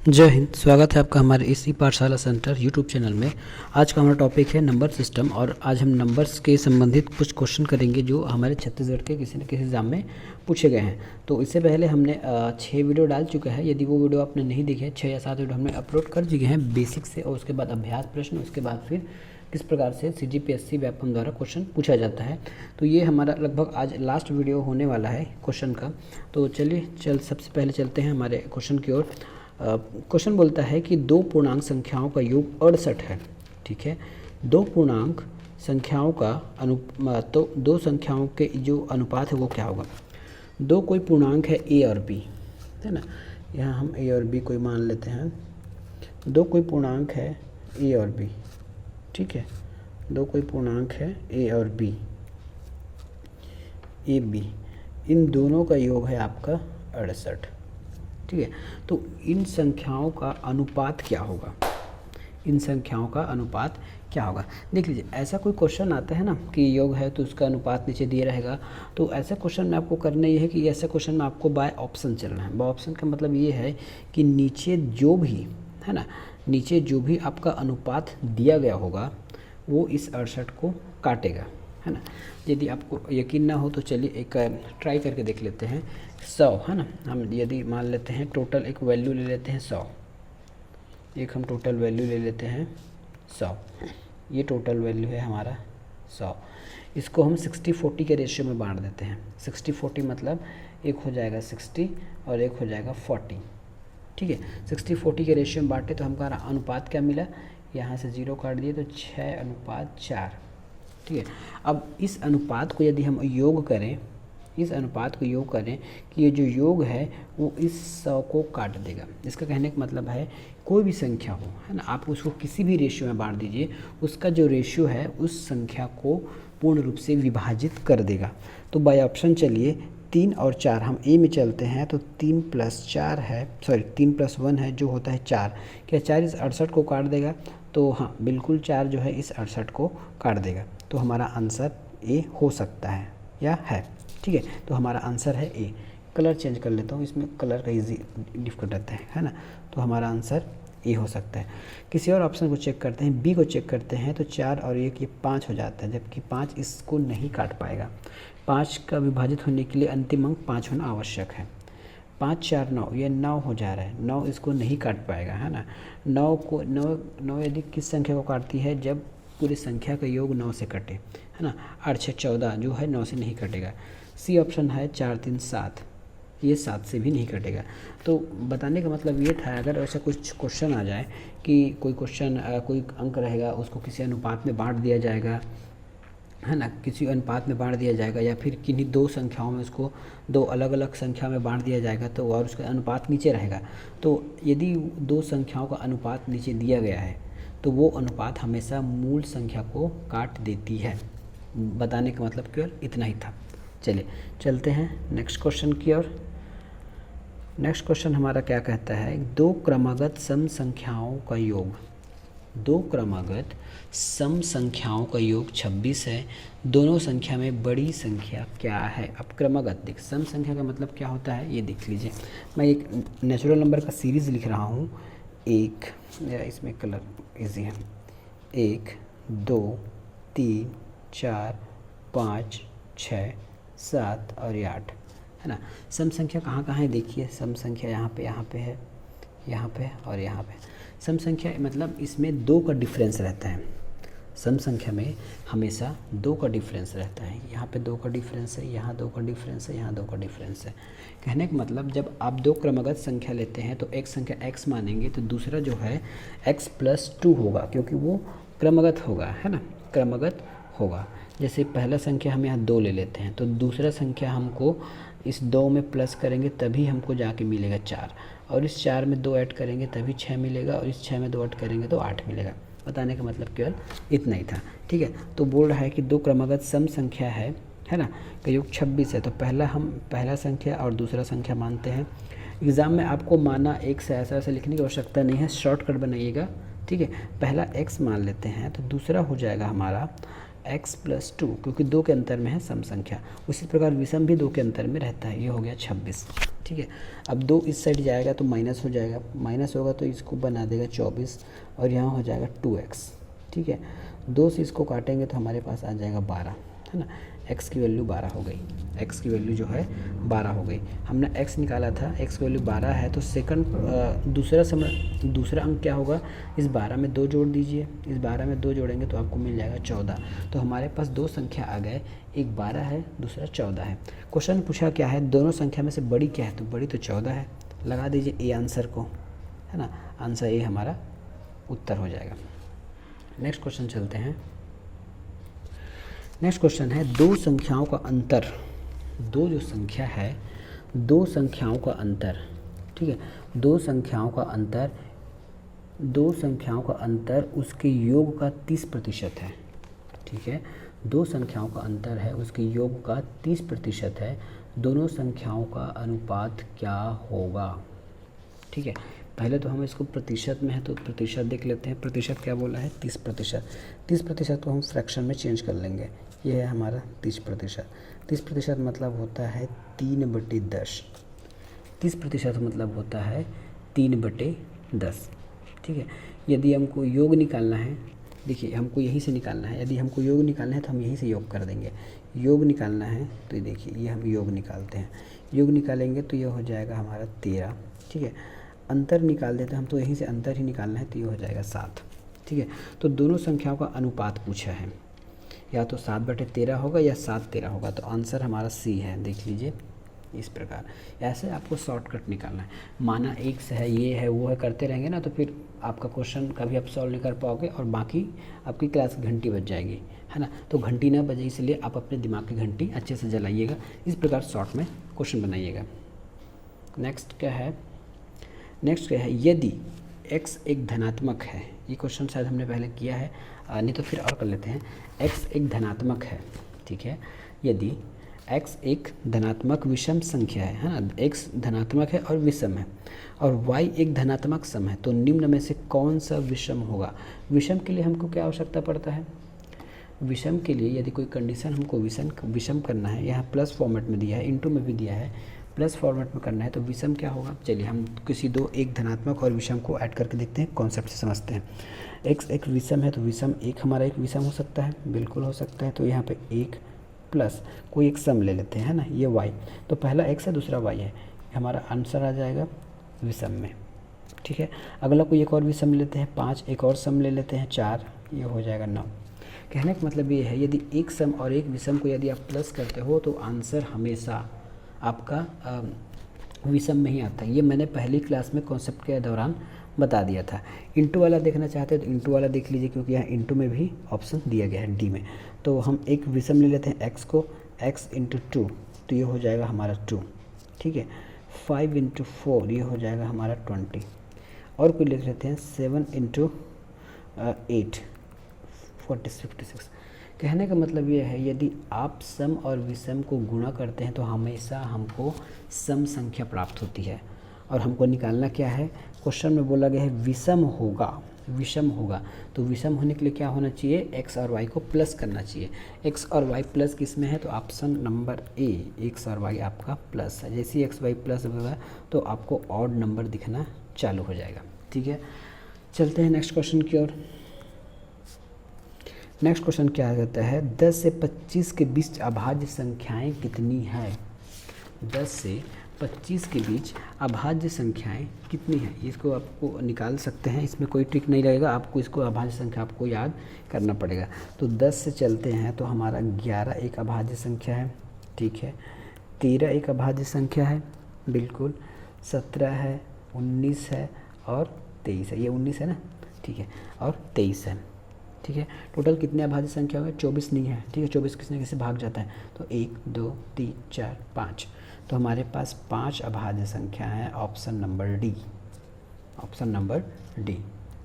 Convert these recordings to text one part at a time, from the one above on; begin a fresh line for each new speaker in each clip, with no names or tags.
जय हिंद। स्वागत है आपका हमारे इसी पाठशाला सेंटर यूट्यूब चैनल में। आज का हमारा टॉपिक है नंबर सिस्टम और आज हम नंबर्स के संबंधित कुछ क्वेश्चन करेंगे जो हमारे छत्तीसगढ़ के किसी न किसी एग्जाम में पूछे गए हैं। तो इससे पहले हमने 6 वीडियो डाल चुका है। यदि वो वीडियो आपने नहीं देखे, 6 या 7 वीडियो हमने अपलोड कर चुके हैं बेसिक से, और उसके बाद अभ्यास प्रश्न, उसके बाद फिर किस प्रकार से CGPSC व्यापम द्वारा क्वेश्चन पूछा जाता है। तो ये हमारा लगभग आज लास्ट वीडियो होने वाला है क्वेश्चन का। तो चलिए सबसे पहले चलते हैं हमारे क्वेश्चन की ओर। क्वेश्चन बोलता है कि दो पूर्णांक संख्याओं का योग 68 है। ठीक है, दो पूर्णांक संख्याओं का तो दो संख्याओं के जो अनुपात है वो क्या होगा। दो कोई पूर्णांक है A और B, है ना। यहाँ हम A और B कोई मान लेते हैं। दो कोई पूर्णांक है A और B, ठीक है। दो कोई पूर्णांक है A और B, AB, इन दोनों का योग है आपका 68। ठीक है, तो इन संख्याओं का अनुपात क्या होगा। इन संख्याओं का अनुपात क्या होगा। देख लीजिए, ऐसा कोई क्वेश्चन आता है ना कि योग है तो उसका अनुपात नीचे दिया रहेगा। तो ऐसा क्वेश्चन में आपको करना ये है कि ऐसा क्वेश्चन में आपको बाय ऑप्शन चलना है। बाय ऑप्शन का मतलब ये है कि नीचे जो भी है ना, नीचे जो भी आपका अनुपात दिया गया होगा वो इस 68 को काटेगा, है ना। यदि आपको यकीन ना हो तो चलिए एक ट्राई करके देख लेते हैं। 100 है ना, हम यदि मान लेते हैं टोटल एक वैल्यू ले लेते हैं 100। एक हम टोटल वैल्यू ले लेते हैं 100। ये टोटल वैल्यू है हमारा 100। इसको हम 60-40 के रेशियो में बांट देते हैं। 60-40 मतलब एक हो जाएगा 60 और एक हो जाएगा 40। ठीक है, 60-40 के रेशियो में बांटे तो हमारा अनुपात क्या मिला, यहाँ से 0 काट दिए तो 6:4। ठीक है, अब इस अनुपात को यदि हम योग करें, इस अनुपात को योग करें कि ये जो योग है वो इस 100 को काट देगा। इसका कहने का मतलब है कोई भी संख्या हो, है ना, आप उसको किसी भी रेशियो में बांट दीजिए, उसका जो रेशियो है उस संख्या को पूर्ण रूप से विभाजित कर देगा। तो बाय ऑप्शन चलिए 3 और 4, हम ए में चलते हैं तो 3 + 4 है, सॉरी 3 + 1 है जो होता है 4। क्या 4 इस 68 को काट देगा? तो हाँ, बिल्कुल 4 जो है इस 68 को काट देगा। तो हमारा आंसर ए हो सकता है या है। ठीक है, तो हमारा आंसर है ए। कलर चेंज कर लेता हूँ, इसमें कलर का ईजी डिफिकल्ट रहता है ना। तो हमारा आंसर ए हो सकता है। किसी और ऑप्शन को चेक करते हैं, बी को चेक करते हैं तो 4 और 1 ये 5 हो जाता है, जबकि 5 इसको नहीं काट पाएगा। 5 का विभाजित होने के लिए अंतिम अंक 5 होना आवश्यक है। 5 4 9, ये 9 हो जा रहा है। 9 इसको नहीं काट पाएगा, है ना। 9 यदि किस संख्या को काटती है, जब पूरी संख्या का योग 9 से कटे, है ना। 8 6 14 जो है 9 से नहीं कटेगा। सी ऑप्शन है 4 3 7, ये 7 से भी नहीं कटेगा। तो बताने का मतलब ये था, अगर ऐसा कुछ क्वेश्चन आ जाए कि कोई क्वेश्चन कोई अंक रहेगा उसको किसी अनुपात में बांट दिया जाएगा, है ना, किसी अनुपात में बांट दिया जाएगा, या फिर किन्हीं दो संख्याओं में उसको दो अलग अलग संख्या में बांट दिया जाएगा, तो और उसका अनुपात नीचे रहेगा। तो यदि दो संख्याओं का अनुपात नीचे दिया गया है तो वो अनुपात हमेशा मूल संख्या को काट देती है। बताने का मतलब केवल इतना ही था। चलिए चलते हैं नेक्स्ट क्वेश्चन की ओर। नेक्स्ट क्वेश्चन हमारा क्या कहता है, दो क्रमागत सम संख्याओं का योग। दो क्रमागत सम संख्याओं का योग 26 है। दोनों संख्या में बड़ी संख्या क्या है। अब क्रमागत देख, सम संख्या का मतलब क्या होता है ये देख लीजिए। मैं एक नेचुरल नंबर का सीरीज़ लिख रहा हूँ। एक, इसमें कलर इजी है। 1 2 3 4 5 6 7 और 8, है ना। सम संख्या कहाँ कहाँ है देखिए। सम संख्या यहाँ पे है, यहाँ पे और यहाँ पे। सम संख्या मतलब इसमें 2 का डिफरेंस रहता है। सम संख्या में हमेशा 2 का डिफरेंस रहता है। यहाँ पे 2 का डिफरेंस है, यहाँ 2 का डिफरेंस है, यहाँ 2 का डिफरेंस है। कहने का मतलब जब आप दो क्रमागत संख्या लेते हैं तो एक संख्या x मानेंगे तो दूसरा जो है x + 2 होगा, क्योंकि वो क्रमागत होगा, है ना, क्रमागत होगा। जैसे पहला संख्या हम यहाँ 2 ले लेते हैं तो दूसरा संख्या हमको इस 2 में प्लस करेंगे तभी हमको जाके मिलेगा 4, और इस 4 में 2 ऐड करेंगे तभी 6 मिलेगा, और इस 6 में 2 ऐड करेंगे तो 8 मिलेगा। बताने का मतलब केवल इतना ही था। ठीक है, तो बोल रहा है कि दो क्रमागत सम संख्या है ना, का योग 26 है। तो हम पहला संख्या और दूसरा संख्या मानते हैं। एग्ज़ाम में आपको माना एक से ऐसा लिखने की आवश्यकता नहीं है, शॉर्टकट बनाइएगा। ठीक है, पहला x मान लेते हैं तो दूसरा हो जाएगा हमारा x प्लस 2, क्योंकि 2 के अंतर में है सम संख्या। उसी प्रकार विषम भी 2 के अंतर में रहता है, ये हो गया 26। ठीक है, अब 2 इस साइड जाएगा तो माइनस हो जाएगा, माइनस होगा तो इसको बना देगा 24 और यहाँ हो जाएगा 2x। ठीक है, 2 से इसको काटेंगे तो हमारे पास आ जाएगा 12, है ना। x की वैल्यू 12 हो गई, x की वैल्यू जो है 12 हो गई। हमने x निकाला था, x की वैल्यू 12 है, तो सेकंड दूसरा अंक क्या होगा, इस 12 में 2 जोड़ दीजिए, इस 12 में 2 जोड़ेंगे तो आपको मिल जाएगा 14। तो हमारे पास 2 संख्या आ गए, एक 12 है, दूसरा 14 है। क्वेश्चन पूछा क्या है, दोनों संख्या में से बड़ी क्या है, तो बड़ी तो 14 है। लगा दीजिए ए आंसर को, है ना, आंसर ए हमारा उत्तर हो जाएगा। नेक्स्ट क्वेश्चन चलते हैं। नेक्स्ट क्वेश्चन है, दो संख्याओं का अंतर, दो जो संख्या है, दो संख्याओं का अंतर, ठीक है, दो संख्याओं का अंतर उसके योग का 30% है। ठीक है, दो संख्याओं का अंतर है, उसके योग का 30% है, दोनों संख्याओं का अनुपात क्या होगा। ठीक है, पहले तो हम इसको प्रतिशत में है तो प्रतिशत देख लेते हैं। प्रतिशत क्या बोला है, 30%। 30% को हम फ्रैक्शन में चेंज कर लेंगे, ये है हमारा 30%। 30% मतलब होता है 3/10। 30% मतलब होता है 3/10। ठीक है, यदि हमको योग निकालना है, देखिए हमको यहीं से निकालना है, यदि हमको योग निकालना है तो हम यहीं से योग कर देंगे। योग निकालना है तो ये देखिए, ये हम योग निकालते हैं, योग निकालेंगे तो ये हो जाएगा हमारा 13। ठीक है, अंतर निकाल देते हैं हम, तो यहीं से अंतर ही निकालना है तो ये हो जाएगा 7। ठीक है, तो दोनों संख्याओं का अनुपात पूछा है, या तो 7/13 होगा या 7/13 होगा, तो आंसर हमारा सी है। देख लीजिए इस प्रकार, ऐसे आपको शॉर्टकट निकालना है। माना एक से है, ये है, वो है, करते रहेंगे ना तो फिर आपका क्वेश्चन कभी आप सॉल्व नहीं कर पाओगे और बाकी आपकी क्लास की घंटी बज जाएगी, है ना। तो घंटी ना बजे इसलिए आप अपने दिमाग की घंटी अच्छे से जलाइएगा, इस प्रकार शॉर्ट में क्वेश्चन बनाइएगा। नेक्स्ट क्या है, यदि x एक धनात्मक है, ये क्वेश्चन शायद हमने पहले किया है, नहीं तो फिर और कर लेते हैं। x एक धनात्मक है, ठीक है, यदि x एक धनात्मक विषम संख्या है ना, x धनात्मक है और विषम है, और y एक धनात्मक सम है, तो निम्न में से कौन सा विषम होगा। विषम के लिए हमको क्या आवश्यकता पड़ता है, विषम के लिए यदि कोई कंडीशन हमको विषम करना है, यहाँ प्लस फॉर्मेट में दिया है, इनटू में भी दिया है, प्लस फॉर्मेट में करना है, तो विषम क्या होगा। चलिए हम किसी दो एक धनात्मक और विषम को ऐड करके देखते हैं, कॉन्सेप्ट से समझते हैं। x एक विषम है तो विषम एक हमारा एक विषम हो सकता है, बिल्कुल हो सकता है। तो यहाँ पे एक प्लस कोई एक सम ले लेते हैं, है ना, ये y, तो पहला x है दूसरा y है, हमारा आंसर आ जाएगा विषम में। ठीक है, अगला कोई एक और विषम लेते हैं 5, एक और सम ले लेते हैं 4, ये हो जाएगा 9। कहने का मतलब ये है, यदि एक सम और एक विषम को यदि आप प्लस करते हो तो आंसर हमेशा आपका विषम में ही आता है। ये मैंने पहली क्लास में कॉन्सेप्ट के दौरान बता दिया था। इंटू वाला देखना चाहते हैं तो इंटू वाला देख लीजिए, क्योंकि यहाँ इंटू में भी ऑप्शन दिया गया है डी में। तो हम एक विषम ले लेते हैं x को, x × 2, तो ये हो जाएगा हमारा 2। ठीक है, 5 × 4, ये हो जाएगा हमारा 20। और कोई लिख लेते हैं 7 × 8, 56। कहने का मतलब ये है, यदि आप सम और विषम को गुणा करते हैं तो हमेशा हमको सम संख्या प्राप्त होती है, और हमको निकालना क्या है, क्वेश्चन में बोला गया है विषम होगा, तो विषम होने के लिए क्या होना चाहिए, x और y को प्लस करना चाहिए। x और y प्लस किस में है, तो ऑप्शन नंबर ए, x और y आपका प्लस है। जैसे ही x y प्लस होगा तो आपको ऑड नंबर दिखना चालू हो जाएगा। ठीक है, चलते हैं नेक्स्ट क्वेश्चन की ओर। नेक्स्ट क्वेश्चन क्या कहता है, 10 से 25 के बीच अभाज्य संख्याएं कितनी है। 10 से 25 के बीच अभाज्य संख्याएं कितनी है, इसको आपको निकाल सकते हैं, इसमें कोई ट्रिक नहीं लगेगा, आपको इसको अभाज्य संख्या आपको याद करना पड़ेगा। तो 10 से चलते हैं तो हमारा 11 एक अभाज्य संख्या है, ठीक है, 13 एक अभाज्य संख्या है, बिल्कुल, 17 है, 19 है और 23 है, ये 19 है ना, ठीक है, और 23 है। ठीक है, टोटल कितने अभाज्य संख्या हो गए, 24 नहीं है। ठीक है, 24 किसी न किसी भाग जाता है, तो 1 2 3 4 5, तो हमारे पास 5 अभाज्य संख्या है, option number D, option number D.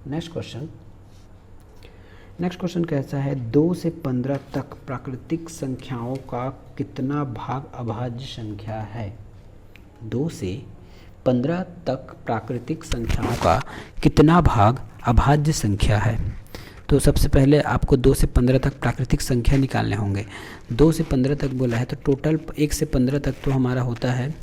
Next question कैसा है, 2 से 15 तक प्राकृतिक संख्याओं का कितना भाग अभाज्य संख्या है। 2 से 15 तक प्राकृतिक संख्याओं का कितना भाग अभाज्य संख्या है। तो सबसे पहले आपको 2 से 15 तक प्राकृतिक संख्या निकालने होंगे। 2 से 15 तक बोला है तो टोटल 1 से 15 तक तो हमारा होता है,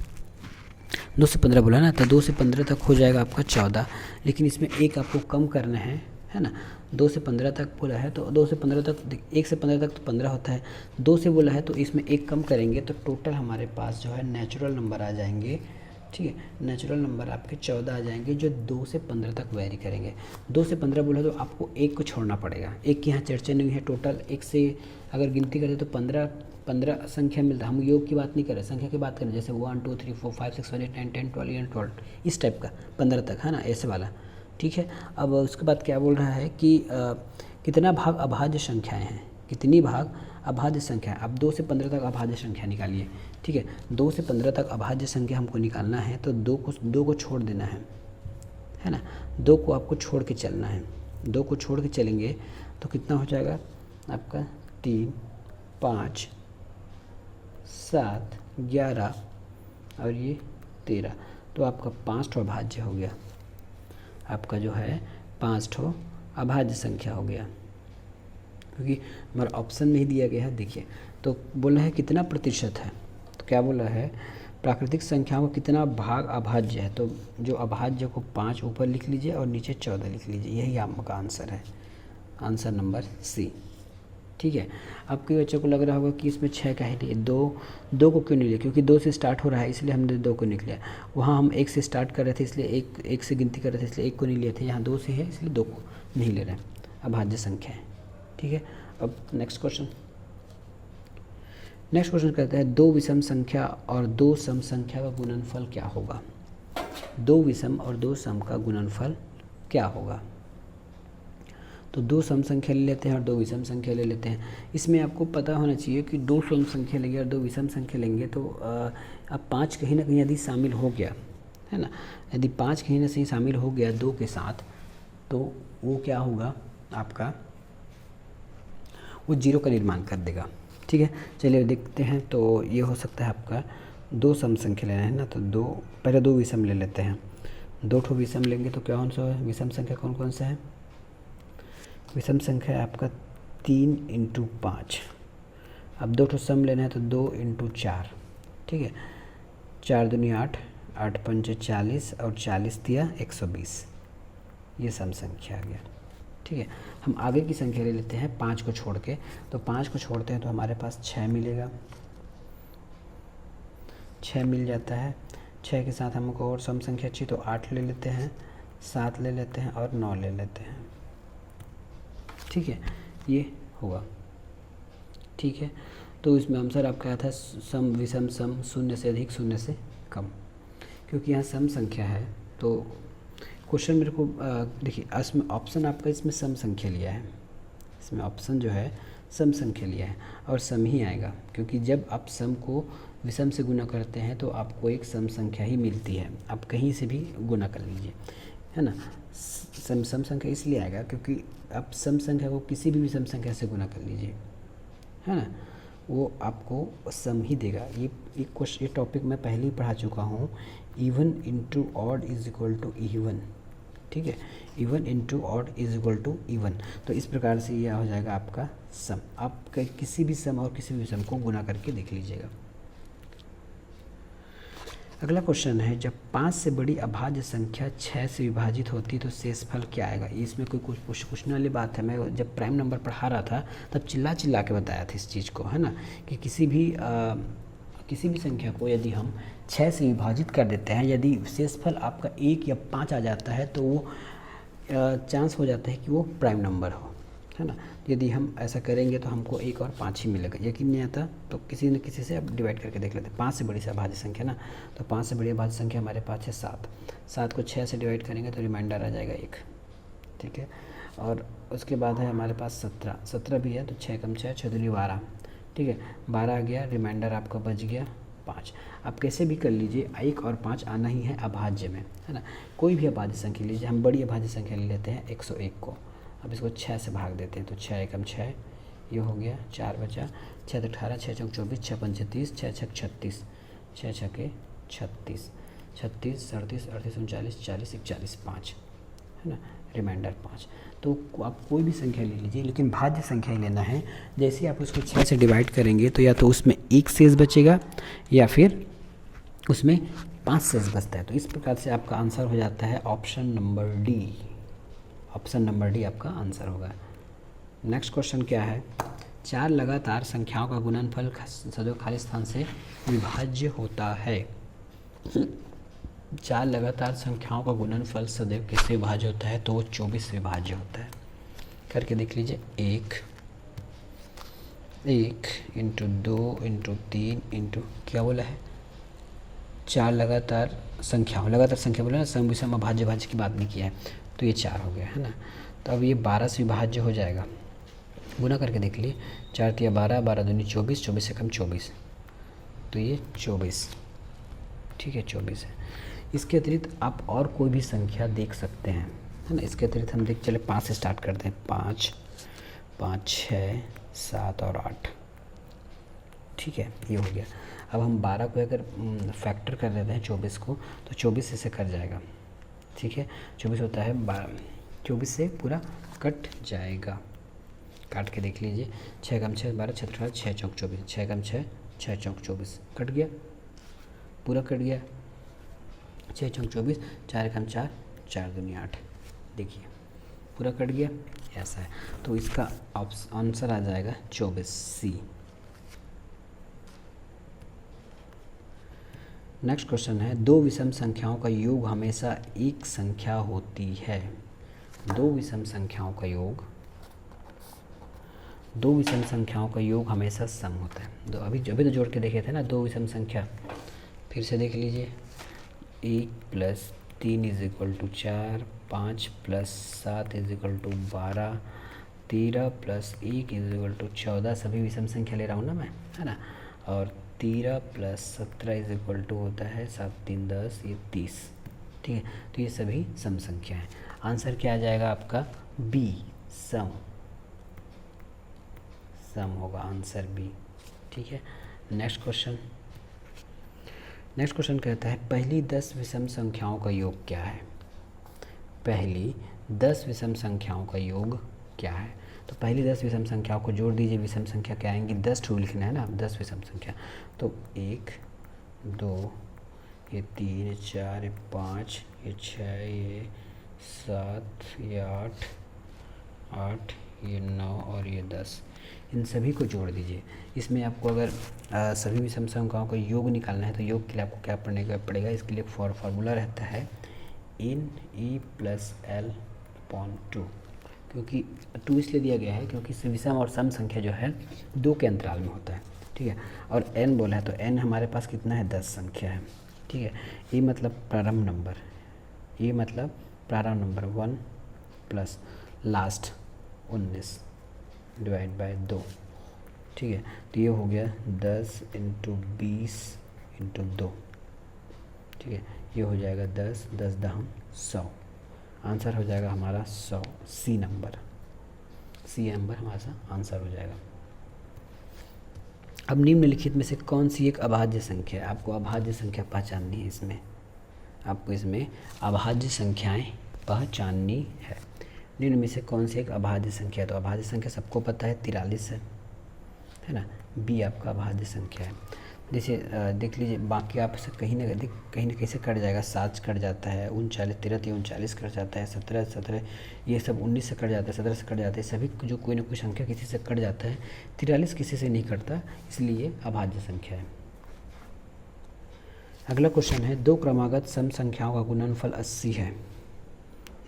2 से 15 बोला ना, तो 2 से 15 तक हो जाएगा आपका 14, लेकिन इसमें एक आपको कम करना है ना। 2 से 15 तक बोला है तो 2 से 15 तक, 1 से 15 तक तो 15 होता है, 2 से बोला है तो इसमें एक कम करेंगे तो टोटल हमारे पास जो है नेचुरल नंबर आ जाएंगे। ठीक है, नेचुरल नंबर आपके 14 आ जाएंगे जो 2 से 15 तक वेरी करेंगे। 2 से 15 बोला तो आपको एक को छोड़ना पड़ेगा, एक की यहाँ चर्चा नहीं है। टोटल एक से अगर गिनती करें तो 15 संख्या मिलता है। हम योग की बात नहीं कर रहे, संख्या की बात करें, जैसे 1 2 3 4 5 6 7 8 9 10 12 11 12 इस टाइप का 15 तक है ना, ऐसे वाला। ठीक है, अब उसके बाद क्या बोल रहा है कि कितना भाग अभाज्य संख्याएं हैं, कितनी भाग अभाज्य संख्या। अब 2 से 15 तक अभाज्य संख्या निकालिए। ठीक है, 2 से 15 तक अभाज्य संख्या हमको निकालना है तो 2 को छोड़ देना है ना, 2 को आपको छोड़ के चलना है। 2 को छोड़ के चलेंगे तो कितना हो जाएगा आपका 3 5 7 11 और ये 13, तो आपका 5 ठो अभाज्य हो गया, आपका जो है 5 ठो अभाज्य संख्या हो गया, क्योंकि हमारा ऑप्शन में ही दिया गया है। देखिए तो बोला है कितना प्रतिशत है, तो क्या बोला है प्राकृतिक संख्याओं का कितना भाग अभाज्य है, तो जो अभाज्य को 5 ऊपर लिख लीजिए और नीचे 14 लिख लीजिए, यही आपका आंसर है, आंसर नंबर सी। ठीक है, आपके बच्चों को लग रहा होगा कि इसमें 6 का ही लिए, 2 को क्यों नहीं लिया, क्योंकि 2 से स्टार्ट हो रहा है इसलिए हमने 2 को निकला। वहाँ हम 1 से स्टार्ट कर रहे थे इसलिए एक से गिनती कर रहे थे इसलिए 1 को नहीं लिए थे, यहाँ 2 से है इसलिए 2 को नहीं ले रहे हैं, अभाज्य संख्या है। ठीक है, अब नेक्स्ट क्वेश्चन कहता है 2 विषम संख्या और 2 सम संख्या का गुणनफल क्या होगा। 2 विषम और 2 सम का गुणनफल क्या होगा। तो 2 सम संख्या ले लेते हैं और 2 विषम संख्या ले लेते हैं। इसमें आपको पता होना चाहिए कि 2 सम संख्या लेंगे और 2 विषम संख्या लेंगे तो अब 5 कहीं ना कहीं यदि शामिल हो गया है ना, यदि 5 कहीं ना कहीं शामिल हो गया 2 के साथ, तो वो क्या होगा आपका, वो 0 का निर्माण कर देगा। ठीक है, चलिए देखते हैं। तो ये हो सकता है आपका 2 सम संख्या लेना है ना, तो पहले 2 विषम ले लेते हैं। 2 ठो विषम लेंगे तो क्या कौन सा है, विषम संख्या कौन कौन सा है, विषम संख्या है आपका 3 × 5। अब 2 ठो सम लेना है तो 2 × 4। ठीक है, 4 दूनी 8, 8 पंचे 40 और 40 दिया 120, ये सम संख्या आ गया। ठीक है, हम आगे की संख्या ले लेते हैं 5 को छोड़ के, तो 5 को छोड़ते हैं तो हमारे पास 6 मिलेगा, 6 मिल जाता है। 6 के साथ हमको और सम संख्या अच्छी तो 8 ले लेते हैं, 7 ले लेते हैं और 9 ले लेते हैं। ठीक है, ये होगा। ठीक है, तो इसमें आंसर आपका आया था सम विषम सम, 0 से अधिक 0 से कम, क्योंकि यहाँ सम संख्या है तो क्वेश्चन मेरे को देखिए इसमें ऑप्शन आपका इसमें सम संख्या लिया है, इसमें ऑप्शन जो है सम संख्या लिया है और सम ही आएगा, क्योंकि जब आप सम को विषम से गुना करते हैं तो आपको एक सम संख्या ही मिलती है। आप कहीं से भी गुना कर लीजिए है ना, सम संख्या इसलिए आएगा क्योंकि आप सम संख्या को किसी भी विषम संख्या से गुना कर लीजिए है ना, वो आपको सम ही देगा। ये टॉपिक मैं पहले ही पढ़ा चुका हूँ, even into odd is equal to even. ठीक है, even into odd is equal to even, तो इस प्रकार से यह हो जाएगा आपका सम। आप किसी भी सम और किसी भी सम को गुना करके देख लीजिएगा। अगला क्वेश्चन है जब 5 से बड़ी अभाज्य संख्या 6 से विभाजित होती तो शेषफल क्या आएगा। इसमें कोई कुछ पूछने वाली बात है। मैं जब प्राइम नंबर पढ़ा रहा था तब चिल्ला के बताया था इस चीज़ को है ना, कि किसी भी संख्या को यदि हम 6 से विभाजित कर देते हैं, यदि शेषफल आपका 1 या 5 आ जाता है तो वो चांस हो जाता है कि वो प्राइम नंबर हो है ना। यदि हम ऐसा करेंगे तो हमको 1 और 5 ही मिलेगा। यकीन नहीं आता तो किसी न किसी से आप डिवाइड करके देख लेते हैं। 5 से बड़ी से अभाज्य संख्या ना, तो 5 से बड़ी अभाज्य संख्या हमारे पास है 7। 7 को 6 से डिवाइड करेंगे तो रिमाइंडर आ जाएगा 1। ठीक है, और उसके बाद है हमारे पास 17 भी है, तो 6 कम 6 6 दूनी 12। ठीक है, 12 आ गया, रिमाइंडर आपका बच गया 5। आप कैसे भी कर लीजिए 1 और 5 आना ही है अभाज्य में है ना। कोई भी अभाज्य संख्या लीजिए, हम बड़ी अभाज्य संख्या ले लेते हैं 101 को। अब इसको 6 से भाग देते हैं तो 6 एकम 6, ये हो गया 4 बचा, 6 तो 18, 6 चौक 24, 6 पंचे 30, 6 छक 36, 6 छके 36, 36 37 38 39 40 41 5 है ना, रिमाइंडर 5। तो आप कोई भी संख्या ले लीजिए, लेकिन भाज्य संख्या ही लेना है। जैसे ही आप उसको 6 से डिवाइड करेंगे तो या तो उसमें एक शेष बचेगा या फिर उसमें 5 शेष बचता है। तो इस प्रकार से आपका आंसर हो जाता है option number D. Option number D आपका आंसर होगा। नेक्स्ट क्वेश्चन क्या है, 4 लगातार संख्याओं का गुणनफल सदैव खाली स्थान से विभाज्य होता है। 4 लगातार संख्याओं का गुणनफल सदैव किससे विभाज्य होता है, तो वो 24 से विभाज्य होता है। करके देख लीजिए, 1 इंटू 2 इंटू 3 इंटू क्या बोला है, 4 लगातार संख्या बोला ना, सम विषम अभाज्य भाज्य की बात नहीं किया है, तो ये 4 हो गया है ना। तो अब ये 12 से विभाज्य हो जाएगा। गुना करके देख लिए, 4 तिया 12, 12 दूनी 24, 24 से कम 24, तो ये 24, ठीक है 24 है। इसके अतिरिक्त आप और कोई भी संख्या देख सकते हैं, है ना। इसके अतिरिक्त हम देख चले 5 से स्टार्ट करते हैं, 5, 5, 6, 7 और 8, ठीक है, ये हो गया। अब हम 12 को अगर फैक्टर कर देते हैं 24 को, तो 24 से कट जाएगा, ठीक है। 24 होता है 12, 24 से पूरा कट जाएगा। काट के देख लीजिए, 6 कम 6 12, 6 18, 6 चौक 24, 6 कम 6, 6 चौक 24, कट गया, पूरा कट गया। 6 चौक 24, 4 कम 4, 4 दूनी 8, देखिए पूरा कट गया, ऐसा है। तो इसका आंसर आ जाएगा 24 सी। नेक्स्ट क्वेश्चन है, 2 विषम संख्याओं का योग हमेशा एक संख्या होती है। 2 विषम संख्याओं का योग, 2 विषम संख्याओं का योग हमेशा सम होता है। अभी तो जोड़ के देखे थे ना 2 विषम संख्या, फिर से देख लीजिए, 1 + 3 = 4, 5 + 7 = 12, 13 + 1 = 14, सभी विषम संख्या ले रहा हूँ ना मैं, है ना। और 13 + 17 = होता है 7 3 10, ये 30, ठीक है। तो ये सभी सम संख्या हैं। आंसर क्या आ जाएगा आपका, बी, सम होगा आंसर बी, ठीक है। नेक्स्ट क्वेश्चन कहता है, पहली 10 विषम संख्याओं का योग क्या है। पहली 10 विषम संख्याओं का योग क्या है। तो पहली 10 विषम संख्याओं को जोड़ दीजिए, विषम संख्या क्या आएंगी, 10 ठो लिखना है ना, 10 विषम संख्या। तो 1 2 ये 3 ये 4 ये 5 ये 6 ये 7 ये 8 ये 9 और ये 10, इन सभी को जोड़ दीजिए। इसमें आपको अगर सभी विषम संख्याओं का योग निकालना है, तो योग के लिए आपको क्या पड़ेगा, इसके लिए फार्मूला रहता है इन E + L/2, क्योंकि 2 इसलिए दिया गया है क्योंकि विषम और सम संख्या जो है 2 के अंतराल में होता है, ठीक है। और n बोला है तो n हमारे पास कितना है, 10 संख्या है, ठीक है। ये मतलब प्रारंभ नंबर, 1 प्लस लास्ट 19 / 2, ठीक है। तो ये हो गया 10 × 20 × 2, ठीक है। ये हो जाएगा 10 10 10 100, आंसर हो जाएगा हमारा 100, सी नंबर हमारा आंसर हो जाएगा। अब निम्नलिखित में से कौन सी एक अभाज्य संख्या है, आपको अभाज्य संख्या पहचाननी है। इसमें आपको अभाज्य संख्याएं पहचाननी है। निम्न में से कौन सी एक अभाज्य संख्या है, तो अभाज्य संख्या सबको पता है 43 है ना, बी आपका अभाज्य संख्या है। जैसे देख लीजिए, बाकी आप से कहीं ना कहीं से कट जाएगा, 7 कट जाता है, 39 13 39 कट जाता है, 17 ये सब 19 से कट जाता है, 17 से कट जाता है, सभी जो कोई ना कोई संख्या किसी से कट जाता है, 43 किसी से नहीं कटता, इसलिए अभाज्य संख्या है। अगला क्वेश्चन है, 2 क्रमागत सम संख्याओं का गुणनफल 80 है।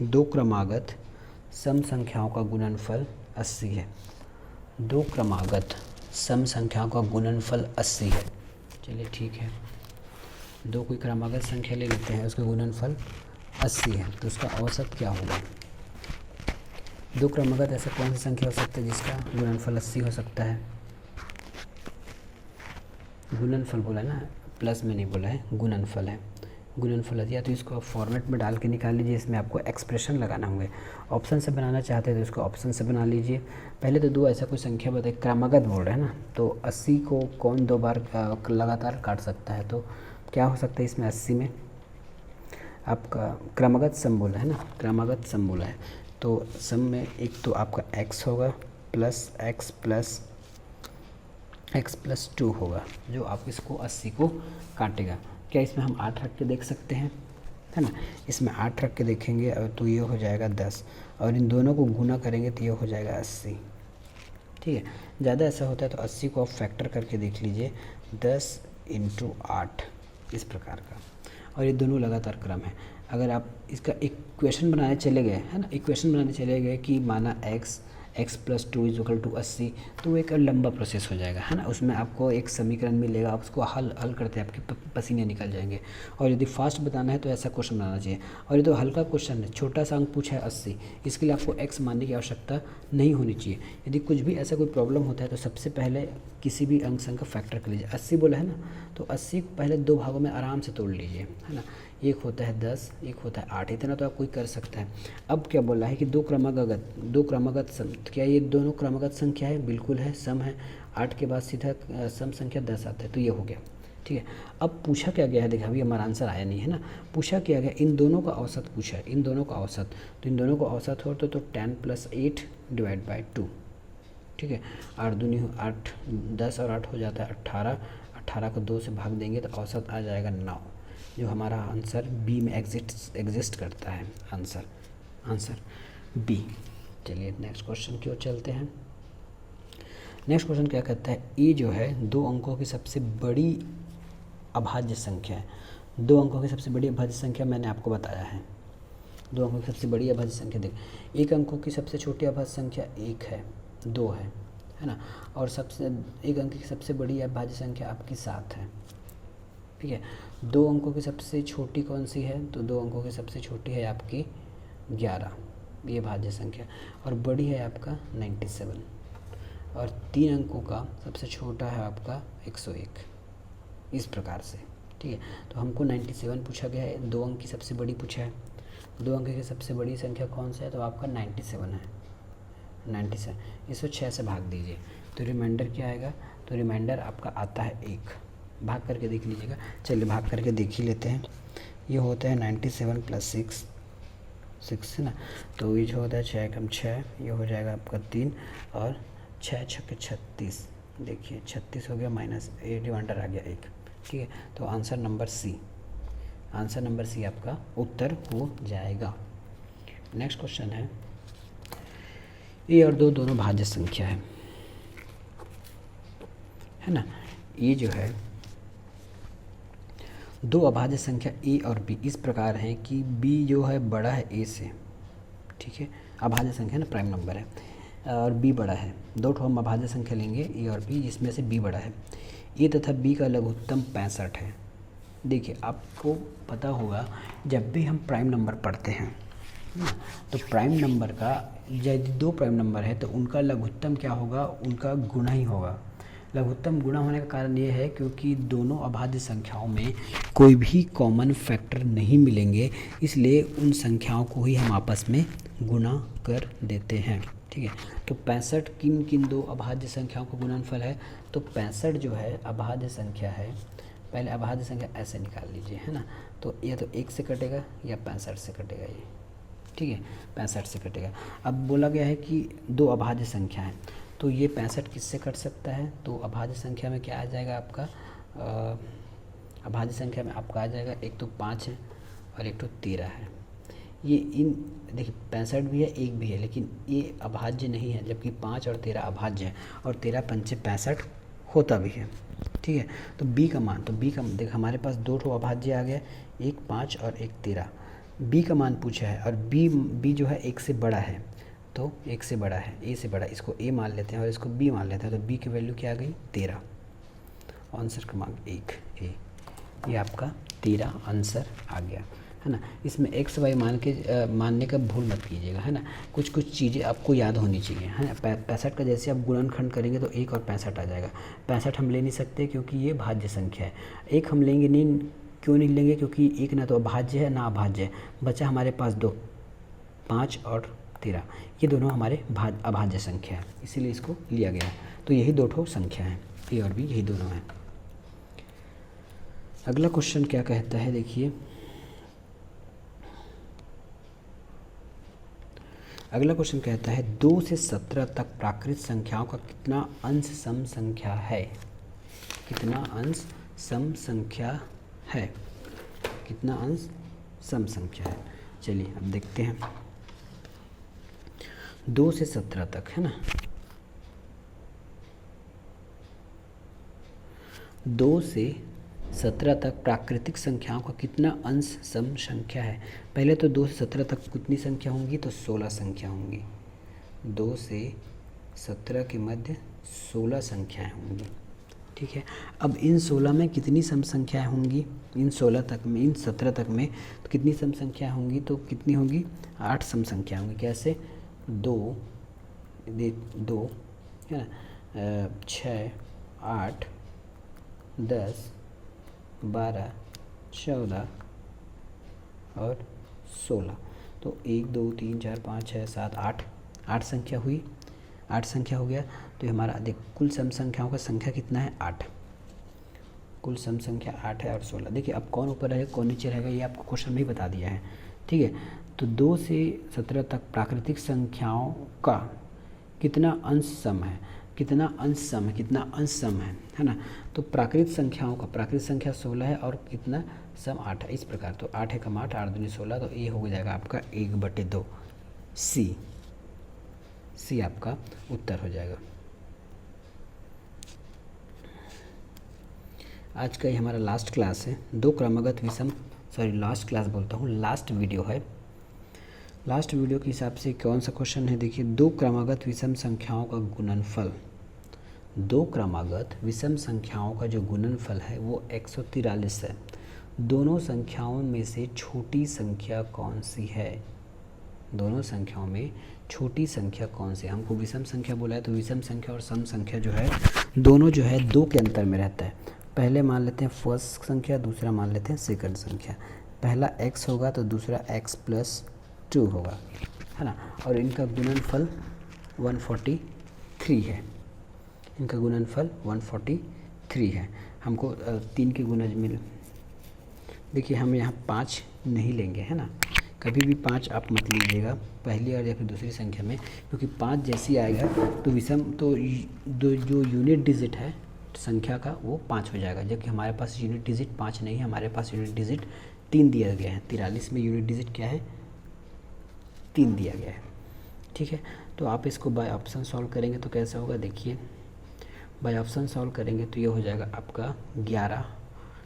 2 क्रमागत सम संख्याओं का गुणनफल 80 है। 2 क्रमागत सम संख्याओं का गुणनफल 80 है। चलिए ठीक है, 2 कोई क्रमागत संख्या ले लेते हैं, उसका गुणनफल 80 है, तो उसका औसत क्या होगा। 2 क्रमागत ऐसा कौन सी संख्या हो सकता है जिसका गुणनफल 80 हो सकता है। गुणनफल बोला ना, प्लस में नहीं बोला है, गुणनफल है। गुणनफल है, या तो इसको फॉर्मेट में डाल के निकाल लीजिए, इसमें आपको एक्सप्रेशन लगाना होंगे। ऑप्शन से बनाना चाहते हैं तो इसको ऑप्शन से बना लीजिए। पहले तो 2 ऐसा कोई संख्या बताए, क्रमागत बोल रहे हैं ना, तो 80 को कौन 2 बार लगातार काट सकता है, तो क्या हो सकता है इसमें 80 में, आपका क्रमागत सम बोला है ना, क्रमागत सम बोला है। तो सम में एक तो आपका x होगा प्लस x प्लस 2 होगा, जो आप इसको 80 को काटेगा। क्या इसमें हम 8 रख के देख सकते हैं, है ना? इसमें 8 रख के देखेंगे और तो ये हो जाएगा 10, और इन दोनों को गुना करेंगे तो ये हो जाएगा 80। ठीक है, ज़्यादा ऐसा होता है तो 80 को आप फैक्टर करके देख लीजिए, 10 × 8 इस प्रकार का, और ये दोनों लगातार क्रम है। अगर आप इसका इक्वेशन बनाने चले गए, है ना, इक्वेशन बनाने चले गए कि माना x plus 2 is equal to 80, तो वो एक लंबा प्रोसेस हो जाएगा, है ना। उसमें आपको एक समीकरण मिलेगा, आप उसको हल करते आपके पसीने निकल जाएंगे। और यदि फास्ट बताना है तो ऐसा क्वेश्चन बनाना चाहिए। और ये तो हल्का क्वेश्चन है, छोटा सा अंक पूछा है 80, इसके लिए आपको x मानने की आवश्यकता नहीं होनी चाहिए। यदि कुछ भी ऐसा कोई प्रॉब्लम होता है तो सबसे पहले किसी भी अंक संख्या का फैक्टर कर लीजिए। 80 बोला है ना, तो 80 को पहले 2 भागों में आराम से तोड़ लीजिए, है ना। एक होता है 10, एक होता है 8, इतना तो आप कोई कर सकता है। अब क्या बोला है कि दो क्रमागत सम, तो क्या ये दोनों क्रमागत संख्या है? बिल्कुल है, सम है। 8 के बाद सीधा सम संख्या 10 आता है, तो ये हो गया। ठीक है, अब पूछा क्या गया है, देखा अभी हमारा आंसर आया नहीं है ना। पूछा क्या गया, इन दोनों का औसत पूछा है, इन दोनों का औसत। तो इन दोनों का औसत हो तो 10 + 8 / 2। ठीक है, 8 दूनी 8, 10 और 8 हो जाता है 18। 18 को 2 से भाग देंगे तो औसत आ जाएगा 9, जो हमारा आंसर बी में एग्जिस्ट करता है। Answer B. चलिए नेक्स्ट क्वेश्चन की ओर चलते हैं। नेक्स्ट क्वेश्चन क्या कहता है, ए जो है 2 अंकों की सबसे बड़ी अभाज्य संख्या है। 2 अंकों की सबसे बड़ी अभाज्य संख्या मैंने आपको बताया है। 2 अंकों की सबसे बड़ी अभाज्य संख्या देख, 1 अंकों की सबसे छोटी अभाज्य संख्या 1 है, 2 है ना, और सबसे 1 अंक की सबसे बड़ी अभाज्य संख्या आपकी 7 है। ठीक है, 2 अंकों की सबसे छोटी कौन सी है, तो 2 अंकों की सबसे छोटी है आपकी 11, ये भाज्य संख्या, और बड़ी है आपका 97, और 3 अंकों का सबसे छोटा है आपका 101, इस प्रकार से। ठीक है, तो हमको 97 पूछा गया है, 2 अंक की सबसे बड़ी पूछा है। 2 अंक की सबसे बड़ी संख्या कौन सा है, तो आपका 97 है, 97। इसको 6 से भाग दीजिए तो रिमाइंडर क्या आएगा, तो रिमाइंडर आपका आता है 1। भाग करके देख लीजिएगा। चलिए भाग करके देख ही लेते हैं। ये होता है 97 + 6 है ना, तो ये जो होता है 6 × 6, ये हो जाएगा आपका 3, और 6 × 6 = 36। देखिए 36 हो गया, माइनस रिमाइंडर आ गया 1। ठीक है, तो आंसर नंबर सी आपका उत्तर हो जाएगा। नेक्स्ट क्वेश्चन है, ए और 2 दोनों भाज्य संख्या है ना। ये जो है 2 अभाज्य संख्या ए और बी इस प्रकार हैं कि बी जो है बड़ा है ए से। ठीक है, अभाज्य संख्या ना, प्राइम नंबर है, और बी बड़ा है। 2 ठो हम अभाज्य संख्या लेंगे ए और बी, जिसमें से बी बड़ा है। ए तथा बी का लघुत्तम 65 है। देखिए आपको पता होगा, जब भी हम प्राइम नंबर पढ़ते हैं तो प्राइम नंबर का, यदि 2 प्राइम नंबर है तो उनका लघुत्तम क्या होगा, उनका गुणा ही होगा। लघुत्तम गुणा होने का कारण ये है क्योंकि दोनों अभाज्य संख्याओं में कोई भी कॉमन फैक्टर नहीं मिलेंगे, इसलिए उन संख्याओं को ही हम आपस में गुणा कर देते हैं। ठीक है, तो 65 किन 2 अभाज्य संख्याओं का गुणनफल है, तो 65 जो है अभाज्य संख्या है। पहले अभाज्य संख्या ऐसे निकाल लीजिए, है ना, तो या तो 1 से कटेगा या 65 से कटेगा ये। ठीक है, 65 से कटेगा। अब बोला गया है कि 2 अभाज्य संख्या है, तो ये 65 किससे कट सकता है, तो अभाज्य संख्या में क्या आ जाएगा आपका, अभाज्य संख्या में आपका आ जाएगा, एक तो 5 है और एक तो 13 है। ये इन देखिए 65 भी है, 1 भी है, लेकिन ये अभाज्य नहीं है, जबकि 5 और 13 अभाज्य है, और 13 × 5 = 65 होता भी है। ठीक है, तो बी का मान, तो बी का देख हमारे पास 2 ठो अभाज्य आ गया, एक 5 और एक 13। बी का मान पूछा है, और बी जो है 1 से बड़ा है, तो 1 से बड़ा है, ए से बड़ा, इसको ए मान लेते हैं और इसको बी मान लेते हैं, तो बी की वैल्यू क्या आ गई, 13। आंसर क्रमांक 1 ए, ये आपका 13 आंसर आ गया, है ना। इसमें एक्स वाई मानने का भूल मत कीजिएगा, है ना। कुछ चीज़ें आपको याद होनी चाहिए, है ना। 65 का जैसे आप गुणनखंड करेंगे तो 1 और 65 आ जाएगा। 65 हम ले नहीं सकते क्योंकि ये भाज्य संख्या है। 1 हम लेंगे नहीं, क्यों नहीं लेंगे, क्योंकि 1 ना तो अभाज्य है ना अभाज्य है। बचा हमारे पास 2, 5 और 13, ये दोनों हमारे अभाज्य संख्या है, इसीलिए इसको लिया गया है। तो यही 2 ठो संख्या है, ए और बी यही दोनों हैं। अगला क्वेश्चन क्या कहता है, देखिए अगला क्वेश्चन कहता है 2 से 17 तक प्राकृत संख्याओं का कितना अंश सम संख्या है? कितना अंश सम संख्या है? कितना अंश सम संख्या है? चलिए अब देखते हैं। 2 से 17 तक है ना, 2 से 17 तक प्राकृतिक संख्याओं का कितना अंश सम संख्या है? पहले तो 2 से 17 तक कितनी संख्या होंगी? तो 16 संख्या होंगी। 2 से 17 के मध्य 16 संख्याएं होंगी, ठीक है। अब इन 16 में कितनी सम संख्याएं होंगी? इन 16 तक में, इन 17 तक में तो कितनी सम संख्या होंगी? तो कितनी होंगी? 8 सम संख्या होंगी। कैसे? 2 है ना, 6 8 10 12 14 और 16। तो 1 2 3 4 5 6 7 8 संख्या हुई, 8 संख्या हो गया। तो हमारा देख कुल सम संख्याओं का संख्या कितना है? 8। कुल सम संख्या 8 है और 16। देखिए अब कौन ऊपर रहेगा कौन नीचे रहेगा ये आपको क्वेश्चन में ही बता दिया है, ठीक है। तो 2 से 17 तक प्राकृतिक संख्याओं का कितना अंश सम है? कितना अंश सम है? कितना अंश सम है ना। तो प्राकृत संख्याओं का, प्राकृत संख्या 16 है और कितना सम 8 है, इस प्रकार। तो 8 एकम 8 8 दूनी 16, तो ये हो जाएगा आपका 1/2। सी आपका उत्तर हो जाएगा। आज का ये हमारा लास्ट क्लास है। 2 क्रमागत विषम, लास्ट क्लास बोलता हूँ, लास्ट वीडियो है। लास्ट वीडियो के हिसाब से कौन सा क्वेश्चन है? देखिए 2 क्रमागत विषम संख्याओं का गुणनफल। 2 क्रमागत विषम संख्याओं का जो गुणनफल है वो 143 है। दोनों संख्याओं में से छोटी संख्या कौन सी है? दोनों संख्याओं में छोटी संख्या कौन सी? हमको विषम संख्या बोला है, तो विषम संख्या और सम संख्या जो है दोनों जो है 2 के अंतर में रहता है। पहले मान लेते हैं फर्स्ट संख्या, दूसरा मान लेते हैं सेकंड संख्या। पहला x होगा तो दूसरा x+2 होगा, है ना। और इनका गुणनफल 143 है। इनका गुणनफल 143 है। हमको 3 के गुणज मिल, देखिए हम यहाँ 5 नहीं लेंगे, है ना। कभी भी 5 आप मत लीजिएगा पहली और या फिर दूसरी संख्या में, क्योंकि 5 जैसी आएगा तो विषम तो जो यूनिट डिजिट है संख्या का वो 5 हो जाएगा, जबकि हमारे पास यूनिट डिजिट 5 नहीं है, हमारे पास यूनिट डिजिट 3 दिया गया है। 43 में यूनिट डिजिट क्या है? 3 दिया गया है, ठीक है। तो आप इसको बाय ऑप्शन सॉल्व करेंगे तो कैसा होगा? देखिए बाय ऑप्शन सॉल्व करेंगे तो ये हो जाएगा आपका 11।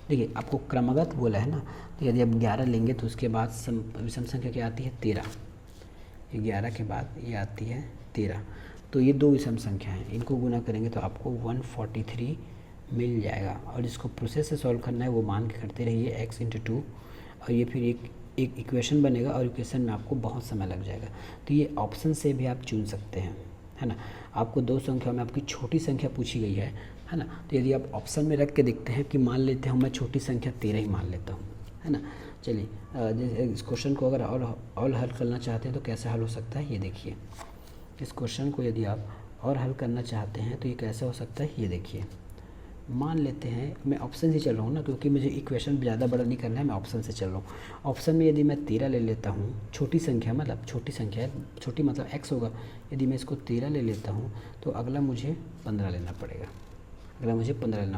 देखिए आपको क्रमागत बोला है ना, तो यदि आप 11 लेंगे तो उसके बाद विषम संख्या क्या आती है? 13। ये 11 के बाद ये आती है 13। तो ये 2 विषम संख्या हैं, इनको गुना करेंगे तो आपको 143 मिल जाएगा। और इसको प्रोसेस से सॉल्व करना है वो मान के करते रहिए x × 2, और ये फिर एक इक्वेशन बनेगा और इक्वेशन में आपको बहुत समय लग जाएगा। तो ये ऑप्शन से भी आप चुन सकते हैं, है ना। आपको 2 संख्या में आपकी छोटी संख्या पूछी गई है ना। तो यदि आप ऑप्शन में रख के देखते हैं कि मान लेते हैं मैं छोटी संख्या 13 ही मान लेता हूँ, है ना। चलिए इस क्वेश्चन को अगर और हल करना चाहते हैं तो कैसे हल हो सकता है ये देखिए। इस क्वेश्चन को यदि आप और हल करना चाहते हैं तो ये कैसे हो सकता है ये देखिए। मान लेते हैं मैं ऑप्शन से चल रहा हूँ ना, क्योंकि मुझे इक्वेशन ज़्यादा बड़ा नहीं करना है, मैं ऑप्शन से चल रहा हूँ। ऑप्शन में यदि मैं 13 ले लेता हूँ, छोटी संख्या मतलब छोटी संख्या है, छोटी मतलब x होगा। यदि मैं इसको 13 ले लेता हूँ तो अगला मुझे 15 लेना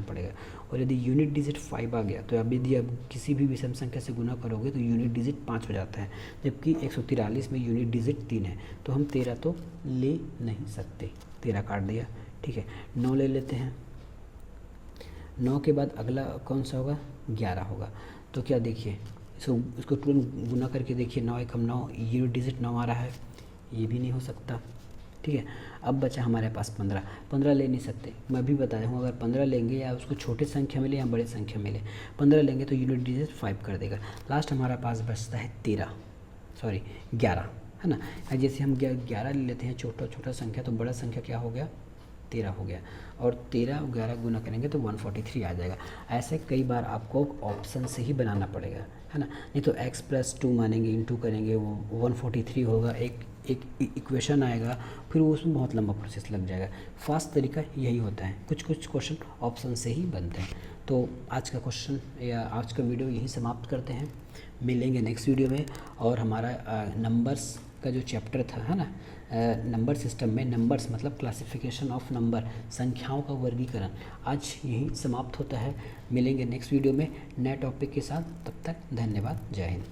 पड़ेगा, और यदि यूनिट डिजिट 5 आ गया तो अब यदि आप किसी भी विषम संख्या से गुना करोगे तो यूनिट डिजिट 5 हो जाता है, जबकि 143 में यूनिट डिजिट 3 है। तो हम 13 तो ले नहीं सकते, 13 काट दिया, ठीक है। 9 ले लेते हैं, 9 के बाद अगला कौन सा होगा? 11 होगा। तो क्या देखिए इसको तुरंत गुना करके देखिए, 9 एकम 9, यूनिट डिजिट 9 आ रहा है, ये भी नहीं हो सकता, ठीक है। अब बचा हमारे पास 15 ले नहीं सकते। मैं भी बताया हूँ अगर 15 लेंगे या उसको छोटे संख्या मिले या बड़े संख्या मिले, 15 लेंगे तो यूनिट डिजिट 5 कर देगा। लास्ट हमारा पास बचता है 11, है ना। जैसे हम 11 ले लेते हैं छोटा संख्या, तो बड़ा संख्या क्या हो गया? 13 हो गया, और 13 और 11 गुना करेंगे तो 143 आ जाएगा। ऐसे कई बार आपको ऑप्शन से ही बनाना पड़ेगा, है ना। नहीं तो x+2 मानेंगे, इंटू करेंगे, वो 143 होगा, एक इक्वेशन आएगा, फिर उसमें बहुत लंबा प्रोसेस लग जाएगा। फास्ट तरीका यही होता है, कुछ क्वेश्चन ऑप्शन से ही बनते हैं। तो आज का क्वेश्चन या आज का वीडियो यहीं समाप्त करते हैं, मिलेंगे नेक्स्ट वीडियो में। और हमारा नंबर्स का जो चैप्टर था, है ना, नंबर सिस्टम में नंबर्स मतलब क्लासिफिकेशन ऑफ नंबर, संख्याओं का वर्गीकरण, आज यहीं समाप्त होता है। मिलेंगे नेक्स्ट वीडियो में नए टॉपिक के साथ, तब तक धन्यवाद, जय हिंद।